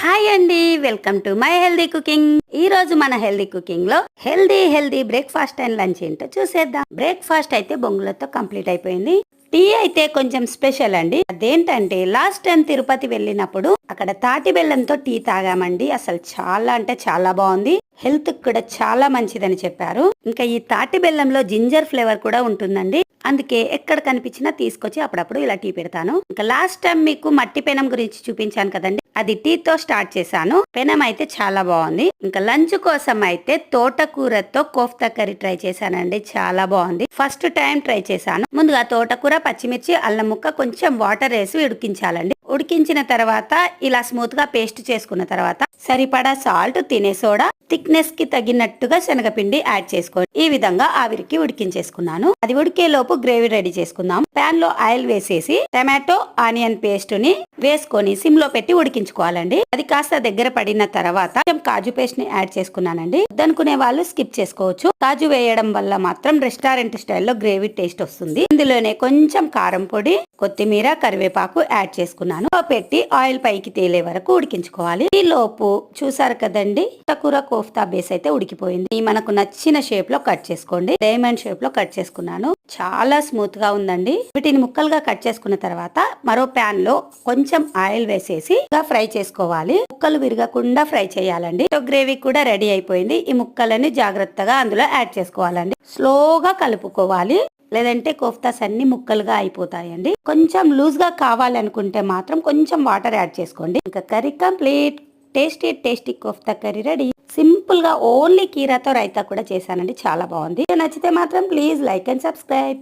Hi అండి, welcome to my healthy cooking. ఈ రోజు మన హెల్దీ కుకింగ్ లో హెల్దీ బ్రేక్ఫాస్ట్ అండ్ లంచ్ ఏంటో చూసేద్దాం. బ్రేక్ఫాస్ట్ అయితే బొంగులతో కంప్లీట్ అయిపోయింది. టీ అయితే కొంచెం స్పెషల్ అండి. అదేంటంటే లాస్ట్ టైం తిరుపతి వెళ్ళినప్పుడు అక్కడ తాటి బెల్లంతో టీ తాగామండి. అసలు చాలా అంటే చాలా బాగుంది. హెల్త్ కూడా చాలా మంచిదని చెప్పారు. ఇంకా ఈ తాటి బెల్లంలో జింజర్ ఫ్లేవర్ కూడా ఉంటుందండి. అందుకే ఎక్కడ కనిపించినా తీసుకొచ్చి అప్పుడప్పుడు ఇలా టీ పెడతాను. ఇంకా లాస్ట్ టైం మీకు మట్టి పెనం గురించి చూపించాను కదండి, అది టీతో స్టార్ట్ చేశాను. పెనం అయితే చాలా బాగుంది. ఇంకా లంచ్ కోసం అయితే తోటకూరతో కోఫ్తా కర్రీ ట్రై చేశానండి. చాలా బాగుంది. ఫస్ట్ టైం ట్రై చేశాను. ముందుగా తోటకూర, పచ్చిమిర్చి, అల్లం ముక్క, కొంచెం వాటర్ వేసి ఉడికించాలండి. ఉడికించిన తర్వాత ఇలా స్మూత్ గా పేస్ట్ చేసుకున్న తర్వాత సరిపడా సాల్ట్, తినే సోడా, థిక్నెస్ కి తగినట్టుగా శనగపిండి యాడ్ చేసుకోండి. ఈ విధంగా ఆవిరికి ఉడికించేసుకున్నాను. అది ఉడికే లోపు గ్రేవీ రెడీ చేసుకుందాం. పాన్ లో ఆయిల్ వేసేసి టమాటో, ఆనియన్ పేస్ట్ ని వేసుకొని సిమ్ లో పెట్టి ఉడికించుకోవాలండి. అది కాస్త దగ్గర పడిన తర్వాత కొంచెం కాజు పేస్ట్ ని యాడ్ చేసుకున్నానండి. వద్దనుకునే వాళ్ళు స్కిప్ చేసుకోవచ్చు. కాజు వేయడం వల్ల మాత్రం రెస్టారెంట్ స్టైల్లో గ్రేవీ టేస్ట్ వస్తుంది. ఇందులోనే కొంచెం కారం పొడి, కొత్తిమీర, కరివేపాకు యాడ్ చేసుకున్నాను. పెట్టి ఆయిల్ పైకి తేలే వరకు ఉడికించుకోవాలి. ఈ లోపు చూసారు కదండి, తక్కువ కోఫ్తా బేస్ అయితే ఉడికిపోయింది. మనకు నచ్చిన షేప్ లో కట్ చేసుకోండి. డైమండ్ షేప్ లో కట్ చేసుకున్నాను. చాలా స్మూత్ గా ఉందండి. వీటిని ముక్కలుగా కట్ చేసుకున్న తర్వాత మరో ప్యాన్ లో కొంచెం ఆయిల్ వేసేసి ఫ్రై చేసుకోవాలి. ముక్కలు విరగకుండా ఫ్రై చేయాలండి. గ్రేవీ కూడా రెడీ అయిపోయింది. ఈ ముక్కలని జాగ్రత్తగా అందులో యాడ్ చేసుకోవాలండి. స్లోగా కలుపుకోవాలి, లేదంటే కోఫ్తాస్ అన్ని ముక్కలుగా అయిపోతాయండి. కొంచెం లూజ్ గా కావాలనుకుంటే మాత్రం కొంచెం వాటర్ యాడ్ చేసుకోండి. ఇంకా curry complete. Tasty kofta curry ready. Simple గా ఓన్లీ కీరాతో రైతా కూడా చేశానండి. చాలా బాగుంది. నచ్చితే మాత్రం ప్లీజ్ లైక్ అండ్ సబ్స్క్రైబ్.